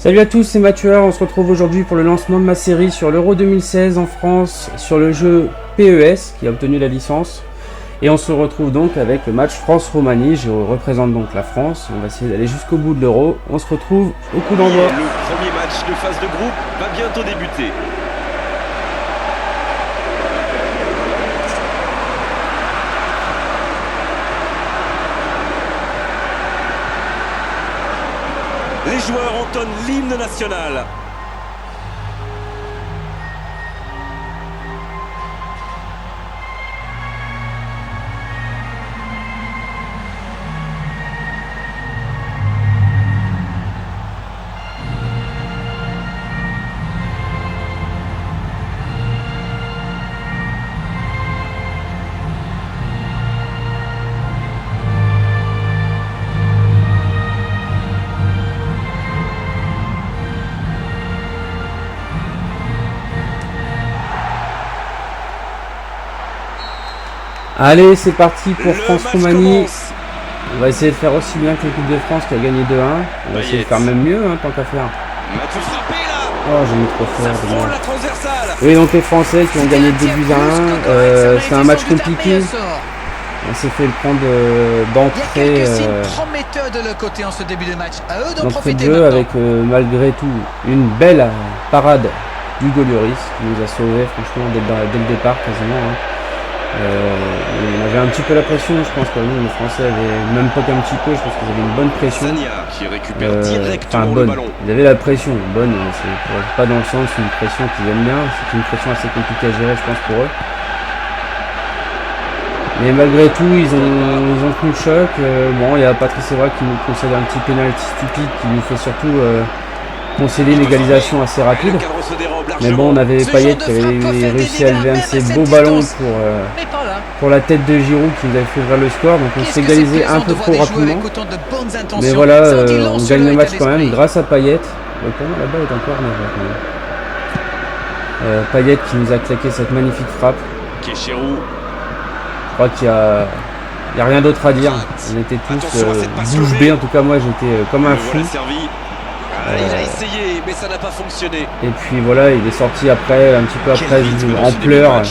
Salut à tous, c'est Mathieu, on se retrouve aujourd'hui pour le lancement de ma série sur l'Euro 2016 en France, sur le jeu PES qui a obtenu la licence. Et on se retrouve donc avec le match France-Roumanie, je représente donc la France, on va essayer d'aller jusqu'au bout de l'Euro. On se retrouve au coup d'envoi. Le premier match de phase de groupe va bientôt débuter. Les joueurs entonnent l'hymne national. Allez, c'est parti pour France-Roumanie. On va essayer de faire aussi bien que l'équipe de France qui a gagné 2-1. On va essayer de faire même mieux, tant qu'à faire. Oh, j'ai mis trop fort. Oui, donc les Français qui ont gagné 2 buts à 1. C'est un match compliqué. On s'est fait le prendre d'entrée de jeu avec malgré tout une belle parade d'Hugo Lloris qui nous a sauvés franchement dès le départ quasiment. On avait un petit peu la pression, je pense que nous, les Français avaient même pas qu'un petit peu, je pense qu'ils avaient une bonne pression. Qui récupère directement le ballon. Ils avaient la pression, bonne, c'est pas dans le sens une pression qu'ils aiment bien, c'est une pression assez compliquée à gérer, je pense, pour eux. Mais malgré tout, ils ont tenu le choc. Bon, il y a Patrice Evra qui nous concède un petit pénalty stupide qui nous fait surtout concéder une égalisation assez rapide. Mais bon, on avait Payet qui avait réussi à lever un de ces beaux ballons pour la tête de Giroud qui nous avait fait ouvrir le score. Donc on s'est égalisé un peu trop rapidement. Mais voilà, on gagne le match quand même grâce à Payet. Pour moi, la balle est encore nerveuse. Payet qui nous a claqué cette magnifique frappe. Je crois qu'il n'y a rien d'autre à dire. On était tous bouche bée. En tout cas, moi j'étais comme un fou. Il a essayé, mais ça n'a pas fonctionné. Et puis voilà, il est sorti après, un petit peu après, en pleurs.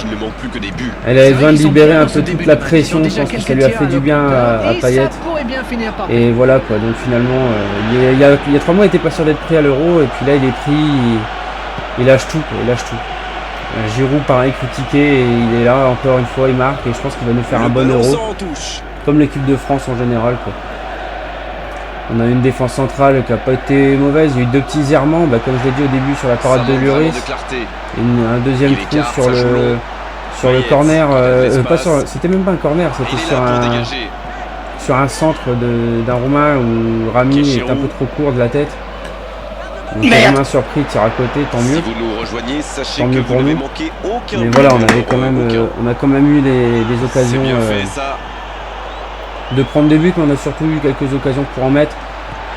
Elle avait besoin de libérer un peu toute la pression, je pense que ça lui a fait du bien à Payet. Et voilà quoi, donc finalement, il y a 3 mois, il était pas sûr d'être pris à l'Euro, et puis là il est pris, il lâche tout, quoi, il lâche tout. Giroud pareil critiqué, et il est là encore une fois, il marque, et je pense qu'il va nous faire un bon Euro, comme l'équipe de France en général quoi. On a une défense centrale qui n'a pas été mauvaise, il y a eu 2 petits errements, comme je l'ai dit au début sur la parade de Lloris. Un deuxième trou sur le corner, c'était même pas un corner, c'était sur un centre d'un Roumain où Rami est un peu trop court de la tête. Donc Roumain surpris, tire à côté, tant mieux. Tant mieux pour nous. Mais voilà, on a quand même eu des occasions de prendre des buts, mais on a surtout eu quelques occasions pour en mettre.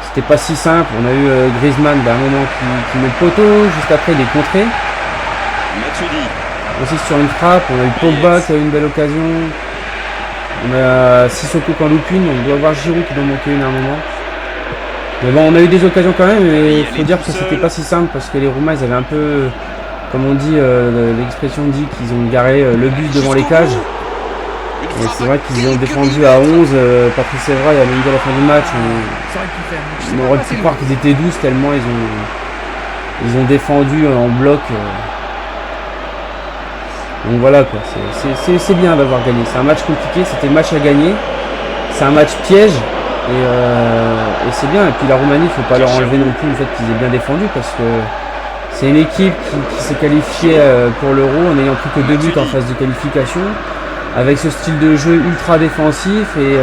C'était pas si simple. On a eu Griezmann d'un moment qui met le poteau, juste après il est contré. Aussi sur une frappe, on a eu Pogba qui a eu une belle occasion. On a Sissoko qui en loupe une, on doit avoir Giroud qui doit manquer une à un moment. Mais bon, on a eu des occasions quand même, mais il faut dire que c'était pas si simple parce que les Roumains ils avaient un peu, comme on dit, l'expression dit qu'ils ont garé le bus devant les cages. Et c'est vrai qu'ils ont défendu à 11, Patrice Evra il a même dit à la fin du match, on aurait pu croire qu'ils étaient 12 tellement ils ont défendu en bloc. Donc voilà quoi, c'est bien d'avoir gagné, c'est un match compliqué, c'était le match à gagner, c'est un match piège et c'est bien. Et puis la Roumanie, il ne faut pas leur enlever non plus le fait qu'ils aient bien défendu parce que c'est une équipe qui s'est qualifiée pour l'Euro en n'ayant pris que 2 buts en phase de qualification. Avec ce style de jeu ultra défensif et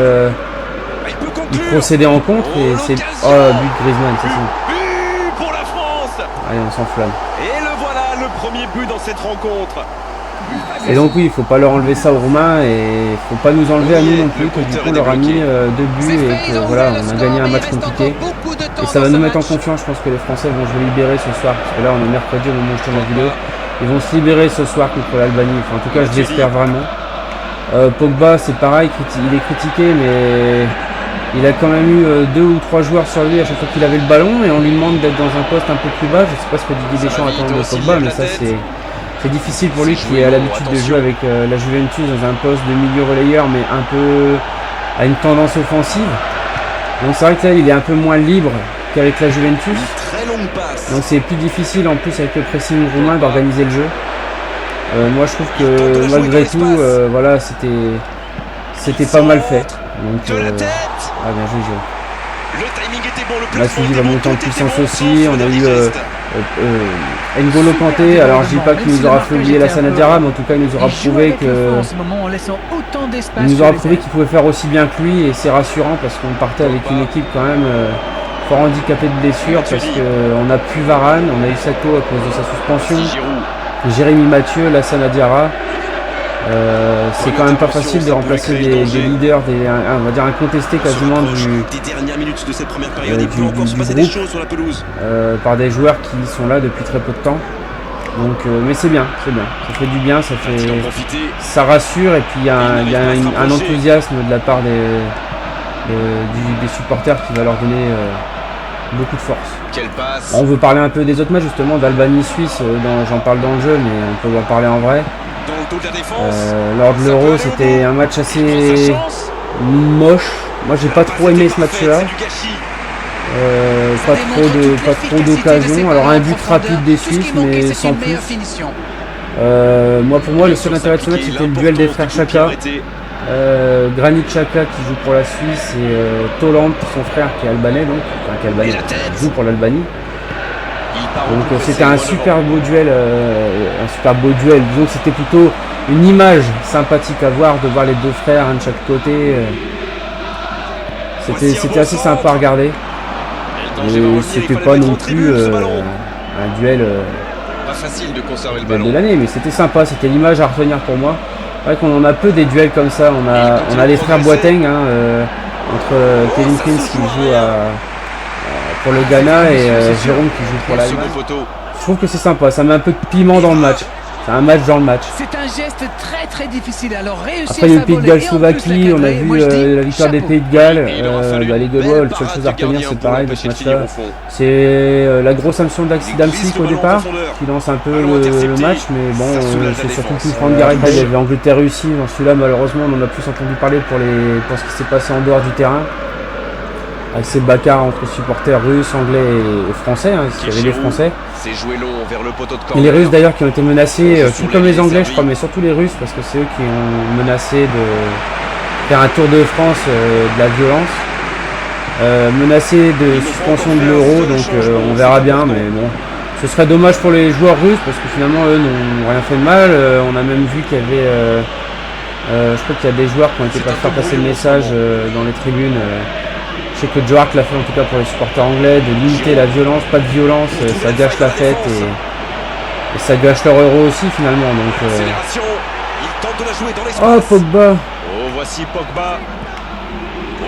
il procédait en contre et c'est... Oh, but de Griezmann, c'est ça. But pour la France. Allez, on s'enflamme. Et le voilà, le premier but dans cette rencontre. Et donc oui, il faut pas leur enlever ça aux Roumains et il faut pas nous enlever à nous non plus, que du coup on leur a mis 2 buts et que voilà, on a gagné un match compliqué. Et ça va nous mettre en confiance, je pense que les Français vont se libérer ce soir, parce que là on est mercredi au moment où je tourne la vidéo. Ils vont se libérer ce soir contre l'Albanie, enfin en tout cas je l'espère vraiment. Pogba c'est pareil, il est critiqué mais il a quand même eu 2 ou 3 joueurs sur lui à chaque fois qu'il avait le ballon et on lui demande d'être dans un poste un peu plus bas. Je sais pas ce que Didier Deschamps attend de Pogba, mais ça c'est difficile pour lui qui a l'habitude de jouer avec la Juventus dans un poste de milieu relayeur mais un peu à une tendance offensive. Donc c'est vrai que là il est un peu moins libre qu'avec la Juventus. Donc c'est plus difficile en plus avec le pressing roumain d'organiser le jeu. Moi je trouve que malgré tout voilà c'était pas mal fait. Donc bien joué. Matuidi va monter en puissance aussi. On a eu N'Golo Kanté. Alors je dis pas qu'il nous aura fait oublier Lassana Diarra, mais en tout cas il nous aura prouvé qu'il pouvait faire aussi bien que lui, et c'est rassurant parce qu'on partait avec une équipe quand même fort handicapée de blessures, parce qu'on n'a plus Varane, on a eu Sakho à cause de sa suspension, Jérémy Mathieu, Lassana Diarra. C'est quand même pas facile de remplacer des leaders, on va dire incontestés quasiment du groupe par des joueurs qui sont là depuis très peu de temps. Donc, mais c'est bien, ça fait du bien, ça rassure, et puis il y a un enthousiasme de la part des supporters qui va leur donner beaucoup de force. On veut parler un peu des autres matchs justement, d'Albanie-Suisse, j'en parle dans le jeu, mais on peut en parler en vrai. Lors de l'Euro, c'était un match assez moche. Moi j'ai pas trop aimé ce match là, pas trop d'occasions. Alors un but rapide des Suisses mais sans plus. Pour moi le seul intérêt de ce match c'était le duel des frères Xhaka, Granit Xhaka qui joue pour la Suisse et Toland, son frère qui est albanais, donc qui joue pour l'Albanie. Donc c'était un super beau duel, disons que c'était plutôt une image sympathique à voir, de voir les deux frères, un de chaque côté. C'était assez sympa à regarder. Et c'était pas non plus un duel de l'année, mais c'était sympa, c'était l'image à retenir pour moi. C'est vrai qu'on en a peu des duels comme ça, on a les frères Boateng, entre Kevin Prince qui joue pour le Ghana et Jérôme qui joue pour l'Allemagne. Je trouve que c'est sympa, ça met un peu de piment dans le match. C'est un match dans le match. C'est un geste très difficile. Alors après il y a eu Pays de Galles-Slovaquie, on a vu la victoire des Pays de Galles. Les Gaulois, la seule chose à retenir c'est pareil de ce match-là. C'est la grosse sanction d'Amsic au départ qui lance un peu le match, mais bon c'est surtout plus Franck Garrett. Il y avait Angleterre-Russie, dans celui-là malheureusement on en a plus entendu parler pour ce qui s'est passé en dehors du terrain. Avec ces bagarres entre supporters russes, anglais et français, s'il y avait des français. Et les Russes d'ailleurs qui ont été menacés, tout comme les Anglais je crois, mais surtout les Russes, parce que c'est eux qui ont menacé de faire un tour de France de la violence. Menacés de suspension de l'euro, donc on verra bien, mais bon. Ce serait dommage pour les joueurs russes, parce que finalement eux n'ont rien fait de mal. On a même vu qu'il y avait, je crois qu'il y a des joueurs qui ont été faire passer le message dans les tribunes. Je sais que Joe Hart l'a fait en tout cas pour les supporters anglais, de limiter la violence, pas de violence, ça gâche la fête et ça gâche leur euro aussi finalement. Donc, oh Pogba. Voici Pogba.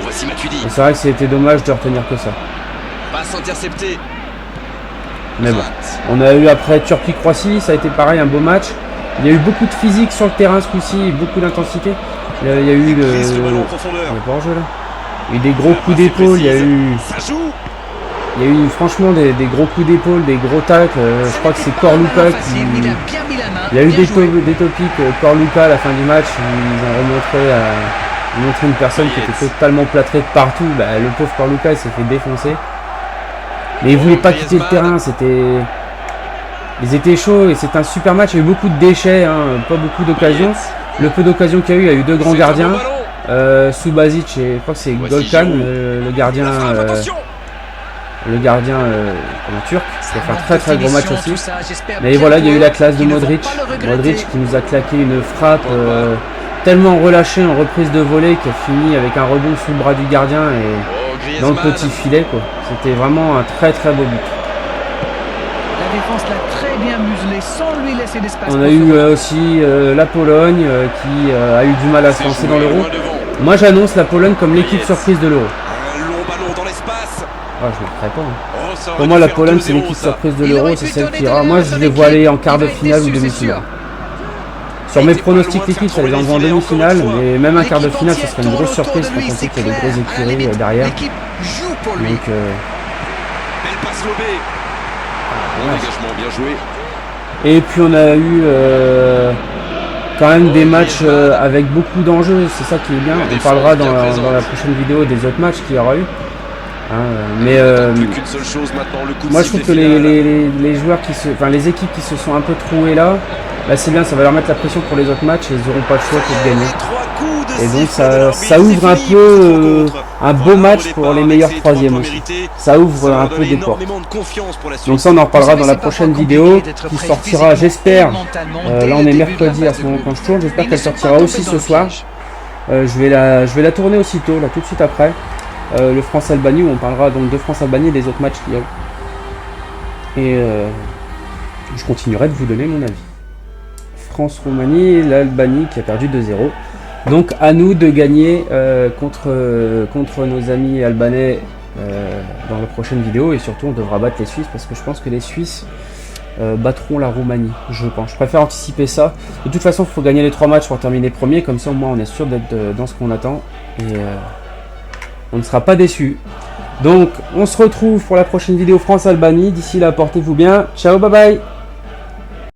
Voici Matuidi. C'est vrai que c'était dommage de retenir que ça. Passe interceptée. Mais bon, on a eu après Turquie-Croatie, ça a été pareil, un beau match. Il y a eu beaucoup de physique sur le terrain ce coup-ci, beaucoup d'intensité. Il y a eu il y a pas hors-jeu là. Il y a eu des gros coups d'épaule, il y a eu franchement des gros coups d'épaule, des gros tacles. Je crois que c'est Corluka qui... Il y a eu des topics Corluka à la fin du match, ils ont montré une personne qui était totalement plâtrée de partout. Le pauvre Corluka il s'est fait défoncer. Mais il voulait pas quitter le terrain, ils étaient chauds et c'est un super match, il y a eu beaucoup de déchets, pas beaucoup d'occasions. Le peu d'occasions qu'il y a eu, il y a eu deux grands gardiens. Subasic et je crois que c'est Golkan, le gardien turc, qui a fait un très gros match aussi. Mais voilà, il y a eu la classe de Modric qui nous a claqué une frappe tellement relâchée en reprise de volée qui a fini avec un rebond sous le bras du gardien et dans le petit filet quoi. C'était vraiment un très beau but. La défense l'a très bien muselé sans lui laisser d'espace. On a eu aussi la Pologne qui a eu du mal à se lancer dans l'Euro. Moi j'annonce la Pologne comme l'équipe surprise de l'Euro. Je ne le ferai pas. Pour moi la Pologne c'est l'équipe surprise de l'Euro, c'est celle qui ira. Moi je les vois aller en quart de finale ou demi-finale. Sur mes pronostics l'équipe, ça les envoie en demi-finale, mais même un quart de finale, ce serait une grosse surprise quand on sait qu'il y a des grosses écuries derrière. Donc, belle passe lobée. Dégagement bien joué. Et puis on a eu quand même des matchs avec beaucoup d'enjeux, c'est ça qui est bien. On parlera dans la prochaine vidéo des autres matchs qu'il y aura eu. Mais moi je trouve que les joueurs les équipes qui se sont un peu trouées là, bah c'est bien, ça va leur mettre la pression pour les autres matchs et ils n'auront pas le choix que de gagner. Et donc ça ouvre un peu un beau match pour les meilleurs troisièmes aussi. Ça ouvre un peu des portes. Donc ça on en reparlera dans la prochaine vidéo qui sortira, j'espère. Là on est mercredi à ce moment quand je tourne, j'espère qu'elle sortira aussi ce soir. Je vais la tourner aussitôt, là tout de suite après. Le France-Albanie où on parlera donc de France-Albanie et des autres matchs qu'il y a. Et je continuerai de vous donner mon avis. France-Roumanie, l'Albanie qui a perdu 2-0. Donc à nous de gagner contre nos amis albanais dans la prochaine vidéo. Et surtout on devra battre les Suisses parce que je pense que les Suisses battront la Roumanie, je pense. Je préfère anticiper ça. De toute façon il faut gagner les 3 matchs pour terminer premier. Comme ça au moins on est sûr d'être dans ce qu'on attend. Et on ne sera pas déçus. Donc on se retrouve pour la prochaine vidéo France-Albanie. D'ici là portez-vous bien. Ciao, bye bye.